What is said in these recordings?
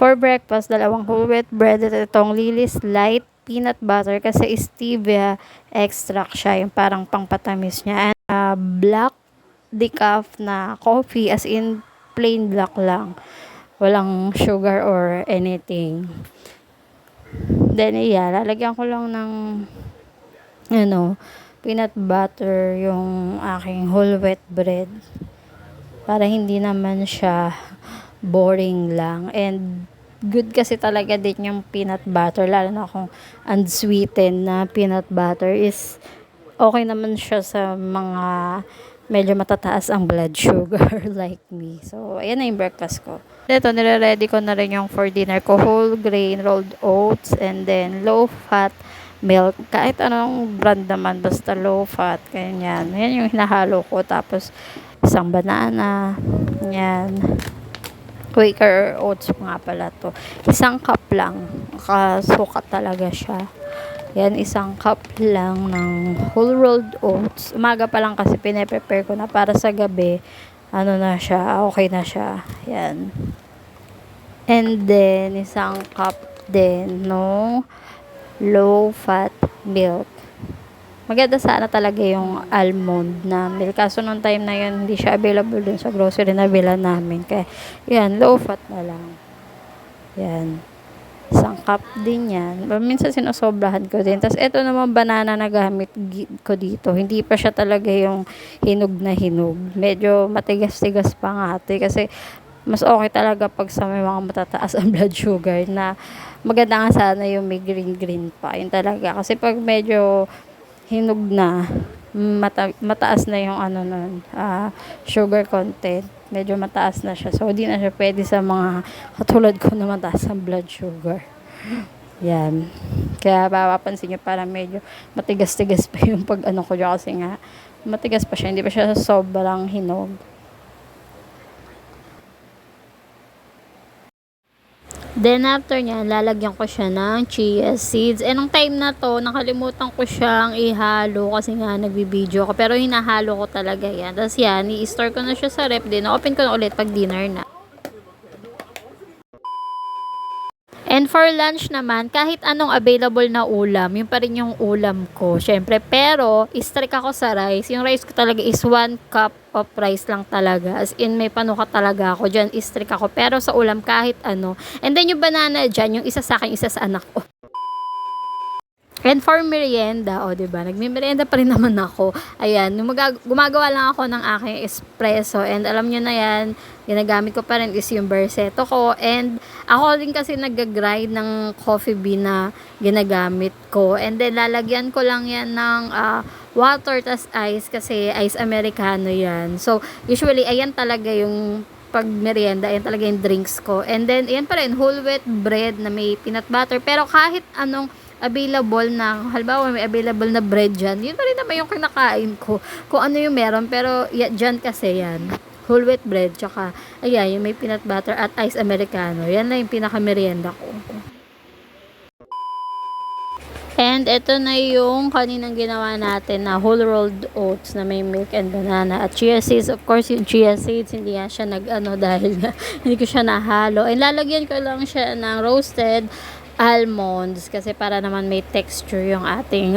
For breakfast, dalawang whole wheat bread at itong Lily's Light peanut butter kasi stevia extract siya, yung parang pangpatamis niya. And black decaf na coffee, as in plain black lang. Walang sugar or anything. Then, lalagyan ko lang ng peanut butter yung aking whole wheat bread para hindi naman siya boring lang. And good kasi talaga din yung peanut butter, lalo na kung unsweetened na peanut butter is okay naman siya sa mga medyo matataas ang blood sugar like me. So, ayan na yung breakfast ko. Ito, nire-ready ko na rin yung for dinner ko. Whole grain, rolled oats, and then low fat milk. Kahit anong brand naman, basta low fat. Ganyan. Yan yung hinahalo ko. Tapos, isang banana. Yan. Quaker oats nga pala to. Isang cup lang. Kasukat talaga siya. Yan, isang cup lang ng whole rolled oats. Umaga pa lang kasi pine-prepare ko na para sa gabi. Ano na siya, okay na siya. Yan. And then, isang cup din no low fat milk. Maganda sana talaga yung almond na milk. Kaso nung time na yun, hindi siya available dun sa grocery na bila namin. Kaya, yan, low fat na lang. Yan. Isang cup din yan. Minsan sinosobrahan ko din. Tapos, ito naman banana na gamit ko dito. Hindi pa siya talaga yung hinog na hinog. Medyo matigas-tigas pa nga ito. Kasi, mas okay talaga pag sa may mga matataas ang blood sugar na maganda nga sana yung may green-green pa. Yun talaga. Kasi pag medyo hinog na, mataas na yung sugar content. Medyo mataas na siya. So, di na siya pwede sa mga katulad ko na mataas ang blood sugar. Yan. Kaya mapapansin nyo parang medyo matigas-tigas pa yung pag ko dyan kasi nga matigas pa siya. Hindi pa siya sobrang hinog. Then, after niya, lalagyan ko siya ng chia seeds. And nung time na to, nakalimutan ko siyang ihalo kasi nga nagbibideo ako. Pero hinahalo ko talaga yan. Tapos yan, i-store ko na siya sa rep din. Open ko na ulit pag dinner na. And for lunch naman, kahit anong available na ulam, yun pa rin yung ulam ko. Syempre, pero, strict ako sa rice. Yung rice ko talaga is 1 cup of rice lang talaga. As in, may panuka talaga ako. Diyan, strict ako. Pero sa ulam, kahit ano. And then, yung banana dyan, yung isa sa akin, isa sa anak ko. And for merienda, diba? Nagme-merienda pa rin naman ako. Ayan, gumagawa lang ako ng aking espresso. And alam nyo na yan, ginagamit ko pa rin is yung Verseto ko. And ako din kasi nag-grind ng coffee bean na ginagamit ko. And then lalagyan ko lang yan ng water tas ice kasi ice americano yan. So, usually, ayan talaga yung pag merienda, ayan talaga yung drinks ko. And then, ayan pa rin, whole wheat bread na may peanut butter. Pero kahit anong available na, halimbawa may available na bread dyan, yun pa rin naman yung kinakain ko. Kung ano yung meron, pero dyan kasi yan. Whole wheat bread, tsaka, ayan, yung may peanut butter at ice americano. Yan na yung pinaka-merienda ko. And ito na yung kaninang ginawa natin na whole rolled oats na may milk and banana at chia seeds. Of course, yung chia seeds, hindi yan siya dahil hindi ko siya nahalo. And lalagyan ko lang siya ng roasted almonds kasi para naman may texture yung ating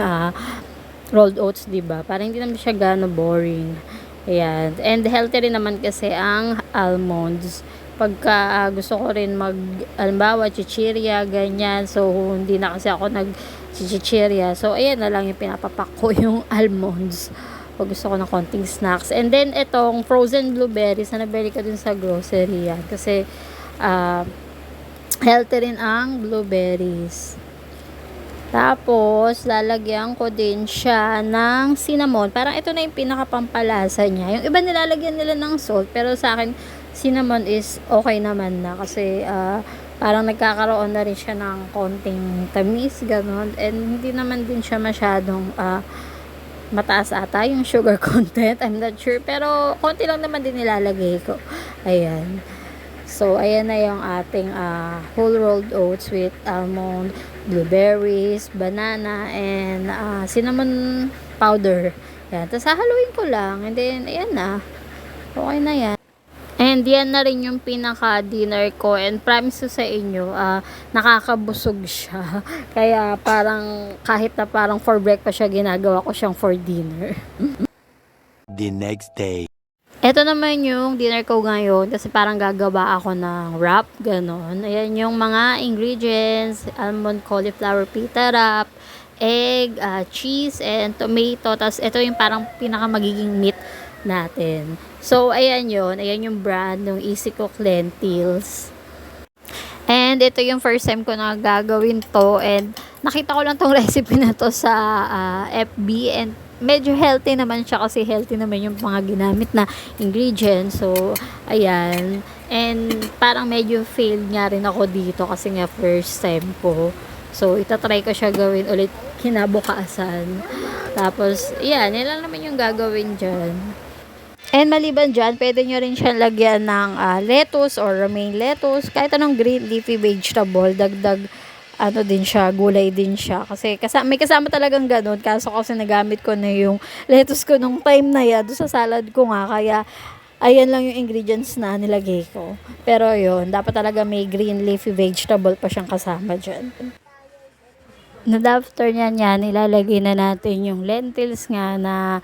rolled oats, diba? Para hindi naman siya gano boring. Ayan. And healthy rin naman kasi ang almonds. Pagka gusto ko rin halimbawa, chichirya, ganyan. So, hindi na kasi ako chichirya. So, ayan na lang yung pinapapak ko yung almonds. Pag gusto ko ng konting snacks. And then, itong frozen blueberries na nabili ko dun sa grocery yan. Kasi, healthy rin ang blueberries. Tapos, lalagyan ko din siya ng cinnamon. Parang ito na yung pinakapampalasa niya. Yung iba nilalagyan nila ng salt. Pero sa akin, cinnamon is okay naman na. Kasi, parang nagkakaroon na rin siya ng konting tamis, gano'n. And hindi naman din siya masyadong mataas ata yung sugar content. I'm not sure. Pero, konti lang naman din nilalagay ko. Ayan. So, ayan na yung ating whole rolled oats with almond, blueberries, banana, and cinnamon powder. Yan. Tapos, hahaluin ko lang. And then, ayan na. Okay na yan. And And yan na rin yung pinaka-dinner ko. And promise ko sa inyo, nakakabusog siya. Kaya parang kahit na parang for breakfast siya, ginagawa ko siyang for dinner. The next day. Ito naman yung dinner ko ngayon kasi parang gagawa ako ng wrap, ganon. Ayan yung mga ingredients, almond cauliflower pita wrap, egg, cheese, and tomato. Tapos ito yung parang pinaka magiging meat natin. So, ayan yun. Ayan yung brand ng Easy Cook Lentils. And ito yung first time ko na gagawin to. And nakita ko lang tong recipe na to sa FB. And medyo healthy naman siya kasi healthy naman yung mga ginamit na ingredients. So, ayan. And parang medyo failed nga rin ako dito kasi nga first time ko. So, itatry ko siya gawin ulit kinabukasan. Tapos, yan. Yan lang naman yung gagawin dyan. And maliban dyan, pwede nyo rin siya lagyan ng lettuce or romaine lettuce. Kahit anong green leafy vegetable. Dagdag ano din siya, gulay din siya. Kasi may kasama talagang ganun. Kaso kasi nagamit ko na yung lettuce ko nung time na yan. Doon sa salad ko nga. Kaya, ayan lang yung ingredients na nilagay ko. Pero yun, dapat talaga may green leafy vegetable pa siyang kasama dyan. And after niyan, ilalagay na natin yung lentils nga na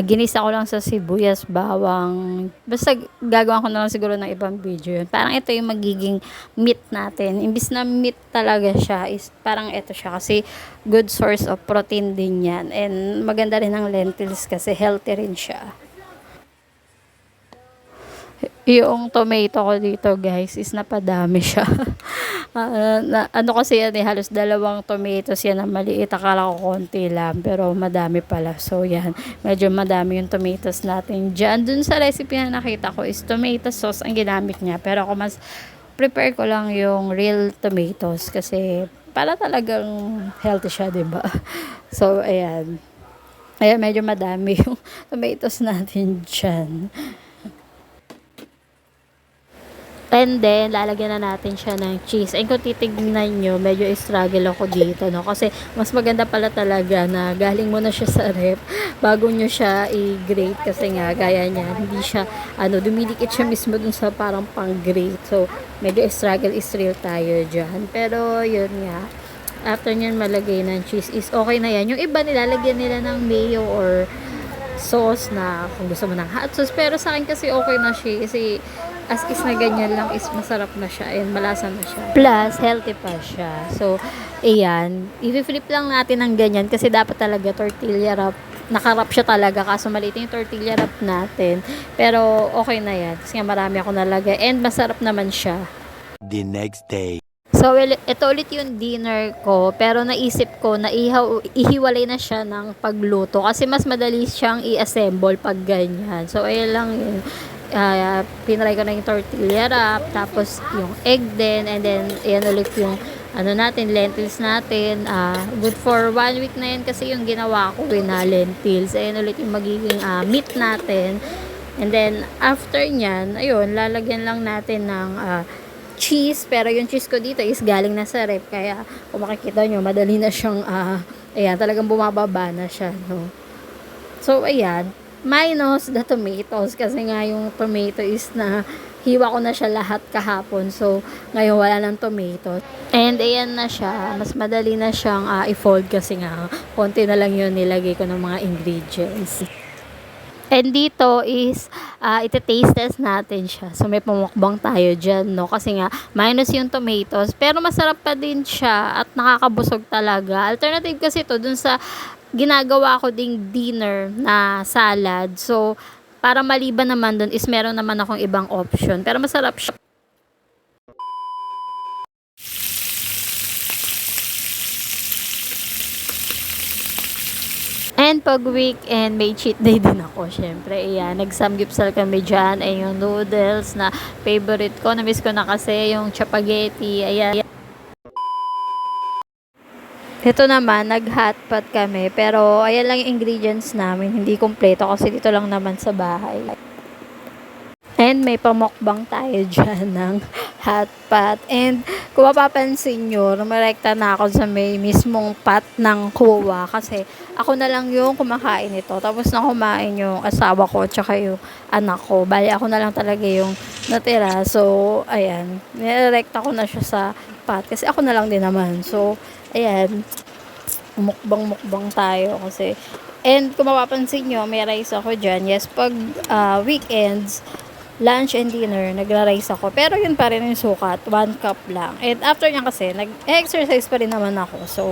ginisa ko lang sa sibuyas, bawang. Basta gagawa ko na lang siguro ng ibang video yun. Parang ito yung magiging meat natin. Imbis na meat talaga siya, is parang ito siya kasi good source of protein din yan. And maganda rin ang lentils kasi healthy rin siya. Yung tomato ko dito guys is napadami siya. Ano kasi yan halos 2 tomatoes yan na maliit. Akala ko konti lang pero madami pala. So yan, medyo madami yung tomatoes natin dyan. Dun sa recipe na nakita ko is tomato sauce ang ginamit niya. Pero ako mas prepare ko lang yung real tomatoes kasi para talagang healthy siya, diba? So ayan. Ayan, medyo madami yung tomatoes natin dyan. And then, lalagyan na natin siya ng cheese. And kung titignan nyo, medyo struggle ako dito, no? Kasi, mas maganda pala talaga na galing mo na siya sa ref bago nyo siya i-grate. Kasi nga, gaya niya, hindi siya, dumidikit siya mismo dun sa parang pang-grate. So, medyo struggle is real tayo dyan. Pero, yun nga. After nyan malagay ng cheese is okay na yan. Yung iba, nilalagyan nila ng mayo or sauce na kung gusto mo ng hot sauce. Pero sa akin kasi okay na siya. Kasi, as is na ganyan lang is masarap na siya and malasa na siya. Plus, healthy pa siya. So, ayan. I-flip lang natin ng ganyan kasi dapat talaga tortilla wrap. Nakarap siya talaga kaso maliit yung tortilla wrap natin. Pero, okay na yan. Kasi nga marami ako nalagay and masarap naman siya. The next day. So, well, ito ulit yung dinner ko. Pero naisip ko na ihiwalay na siya ng pagluto. Kasi mas madali siyang i-assemble pag ganyan. So, ayan lang yun. Pinry ko na yung tortilla wrap, tapos yung egg din, and then ayan ulit yung lentils natin. Good for 1 week na yan kasi yung ginawa ko na lentils. Ayan ulit yung magiging meat natin. And then after nyan, ayun, lalagyan lang natin ng cheese. Pero yung cheese ko dito is galing na sa ref, kaya kung makikita nyo, madali na siyang ayan, talagang bumababa na siya, no? So ayan, minus the tomatoes kasi nga yung tomato is na hiwa ko na siya lahat kahapon. So, ngayon wala ng tomato. And ayan na siya. Mas madali na siyang i-fold kasi nga konti na lang yun nilagay ko ng mga ingredients. And dito is iti-taste test natin siya. So, may pumukbang tayo dyan, no? Kasi nga, minus yung tomatoes. Pero masarap pa din siya at nakakabusog talaga. Alternative kasi to dun sa ginagawa ko ding dinner na salad. So, para maliban naman dun is meron naman akong ibang option. Pero masarap siya. And pag weekend, may cheat day din ako. Syempre, ayan, nagsamgipsal kami dyan. Ay yung noodles na favorite ko. Namiss ko na kasi yung spaghetti. Ayan. Ito naman, nag-hotpot kami. Pero, ayan lang yung ingredients namin. Hindi kompleto kasi dito lang naman sa bahay. And may pamukbang tayo dyan ng hot pot. And kung mapapansin nyo, rumarekta na ako sa may mismong pot ng kuwa kasi ako na lang yung kumakain ito. Tapos na kumain yung asawa ko tsaka yung anak ko. Bali ako na lang talaga yung natira. So, ayan. Nirekta ko na siya sa pot kasi ako na lang din naman. So, ayan. Mukbang tayo kasi. And kung mapapansin nyo, may rice ako dyan. Yes, pag weekends, lunch and dinner, nagra-rice ako. Pero yun pa rin yung sukat, 1 cup lang. And after niya kasi, nag-exercise pa rin naman ako. So,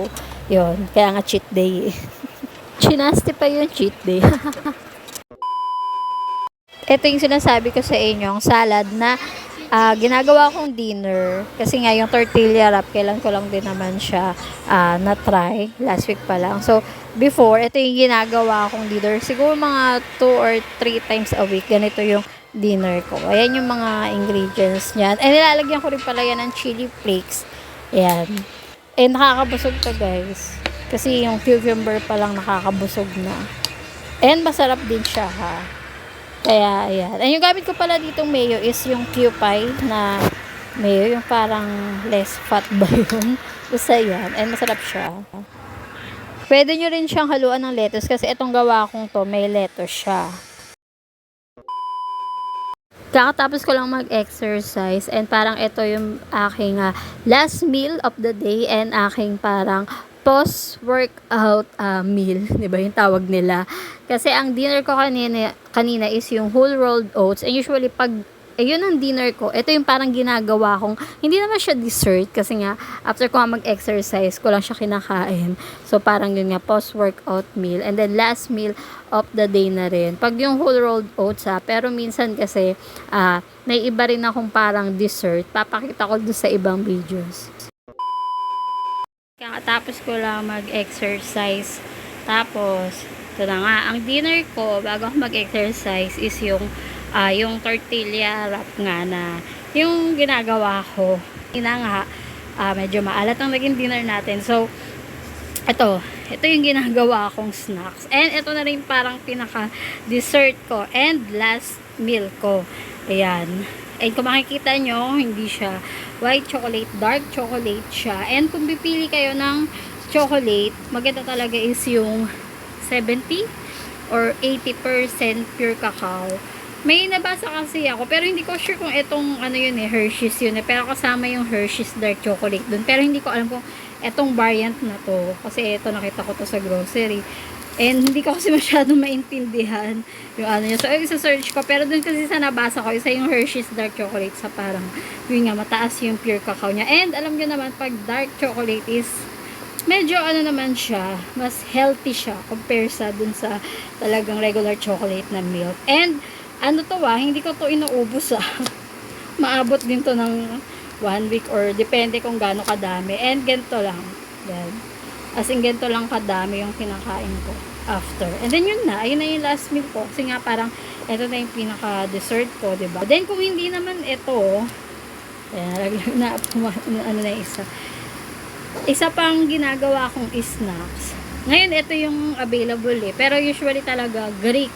yun. Kaya nga cheat day. Chinasti pa yung cheat day. Ito yung sinasabi ko sa inyo, ang salad na ginagawa kong dinner. Kasi nga yung tortilla wrap, kailan ko lang din naman siya na-try. Last week pa lang. So, before, ito yung ginagawa kong dinner. Siguro mga 2 or 3 times a week. Ganito yung dinner ko. Ayan yung mga ingredients niyan. And nilalagyan ko rin pala yan ng chili flakes. Ayan. And nakakabusog to guys. Kasi yung cucumber pa lang nakakabusog na. And masarap din siya ha. Kaya, ayan. And yung gamit ko pala ditong mayo is yung Kewpie na mayo. Yung parang less fat ba yun? Basta yan. And masarap siya. Pwede nyo rin siyang haluan ng lettuce kasi itong gawa kong to, may lettuce siya. Kakatapos ko lang mag-exercise and parang ito yung aking last meal of the day and aking parang post-workout meal, 'di ba? Yung tawag nila. Kasi ang dinner ko kanina is yung whole rolled oats. And usually pag yun ang dinner ko, ito yung parang ginagawa kong, hindi naman siya dessert kasi nga after ko mag-exercise ko lang siya kinakain. So parang yun nga post-workout meal and then last meal of the day na rin. Pag yung whole rolled oats pero minsan kasi may iba rin akong parang dessert. Papakita ko doon sa ibang videos. Kakatapos ko lang mag-exercise. Tapos, ito na nga, ang dinner ko bago ako mag-exercise is yung tortilla wrap nga na yung ginagawa ko. Ina nga, medyo maalat ang naging dinner natin. So, ito yung ginagawa kong snacks. And ito na rin parang pinaka-dessert ko and last meal ko. Ayan. And kung makikita nyo, hindi siya white chocolate, dark chocolate siya. And kung pipili kayo ng chocolate, maganda talaga is yung 70 or 80% pure cacao. May nabasa kasi ako, pero hindi ko sure kung itong Hershey's yun. Pero kasama yung Hershey's dark chocolate dun. Pero hindi ko alam kung itong variant na to. Kasi ito nakita ko to sa grocery. And hindi ko kasi masyadong maintindihan yung niya. So, isa-search ko. Pero dun kasi sa nabasa ko, isa yung Hershey's dark chocolate sa parang, yun nga, mataas yung pure cacao niya. And alam nyo naman, pag dark chocolate is, medyo naman siya, mas healthy siya compare sa dun sa talagang regular chocolate na milk. And, hindi ko to inuubos maabot din to ng 1 week or depende kung gaano kadami. And ganito lang. Yan. As in, ganito lang kadami yung kinakain ko after. And then yun na, ayun na yung last meal ko. Kasi nga parang, ito na yung pinaka-dessert ko, diba? Then kung hindi naman ito, ayan, isa pang ginagawa kong snacks. Ngayon, ito yung available Pero usually talaga, Greek.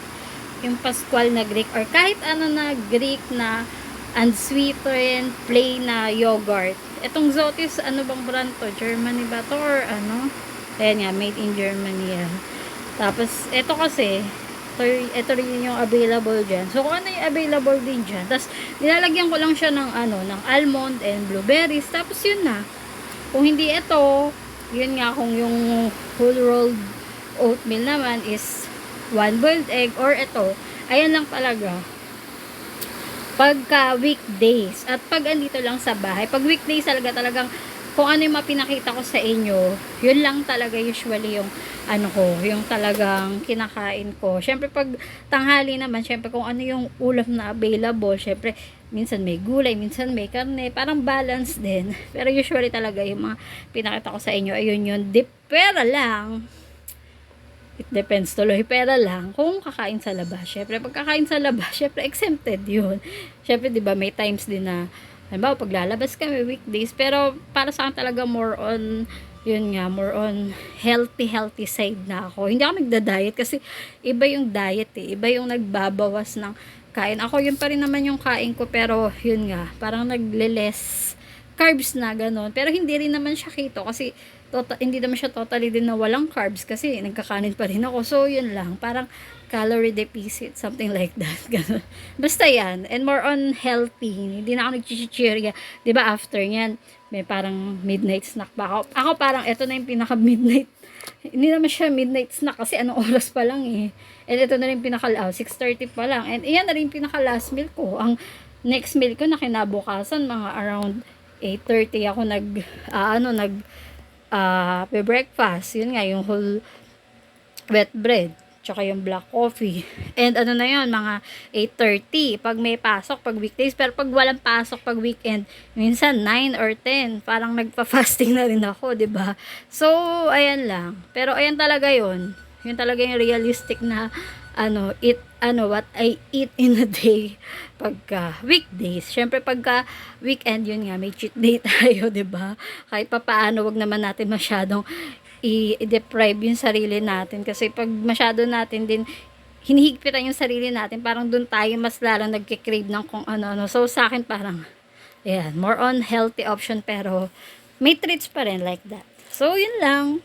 Yung Pascual na Greek or kahit na Greek na unsweetened plain na yogurt. Itong Zotis, bang brand to? Germany ba to or Ayan nga, made in Germany yan. Tapos, ito kasi, ito rin yung available dyan. So, kung ano yung available din dyan. Tapos, nilalagyan ko lang siya ng ng almond and blueberries. Tapos, yun na. Kung hindi ito, yun nga, kung yung whole rolled oatmeal naman is 1 boiled egg or ito, ayan lang talaga. Pagka weekdays at pag andito lang sa bahay, pag weekdays talagang kung ano yung mapinakita ko sa inyo, yun lang talaga usually yung yung talagang kinakain ko. Syempre pag tanghali naman, syempre kung ano yung ulam na available, syempre minsan may gulay, minsan may karne, parang balance din. Pero usually talaga yung mga pinakita ko sa inyo, ayun yun. Pero lang, it depends tuloy. Pera lang kung kakain sa labas. Syempre, pag kakain sa labas, syempre, exempted yun. Syempre, di ba may times din na, halimbawa, pag lalabas kami weekdays, pero para sa akin talaga more on, yun nga, more on healthy side na ako. Hindi ako nagda-diet kasi iba yung diet Iba yung nagbabawas ng kain. Ako, yun pa rin naman yung kain ko, pero yun nga, parang nagle-less carbs na gano'n. Pero hindi rin naman siya keto kasi hindi naman siya totally din na walang carbs kasi nagkakanin pa rin ako. So, yun lang. Parang calorie deficit, something like that. Ganun. Basta yan. And more on healthy. Hindi na ako nag-chichirya. Diba after yan, may parang midnight snack pa ako. Ako parang, eto na yung pinaka-midnight. Hindi naman siya midnight snack kasi anong oras pa lang eh. And ito na rin pinaka 6:30 pa lang. And iyan na rin pinaka last meal ko. Ang next meal ko na kinabukasan, mga around 8:30 ako breakfast. Yun nga, yung whole wet bread, tsaka yung black coffee. And ano na yun, mga 8:30 pag may pasok, pag weekdays. Pero pag walang pasok, pag weekend, minsan 9 or 10. Parang nagpa-fasting na rin ako, 'di ba? So, ayan lang. Pero ayan talaga yun. Yun talaga yung realistic na what I eat in a day pagka weekdays. Syempre pagka weekend, yun nga, may cheat day tayo, 'di ba? Kahit papaano, wag naman natin masyadong i-deprive yung sarili natin kasi pag masyado natin din hinihigpitan yung sarili natin, parang dun tayo mas lalong nagki-crave ng kung ano-ano. So sa akin parang ayan, more on healthy option pero may treats pa rin like that. So yun lang.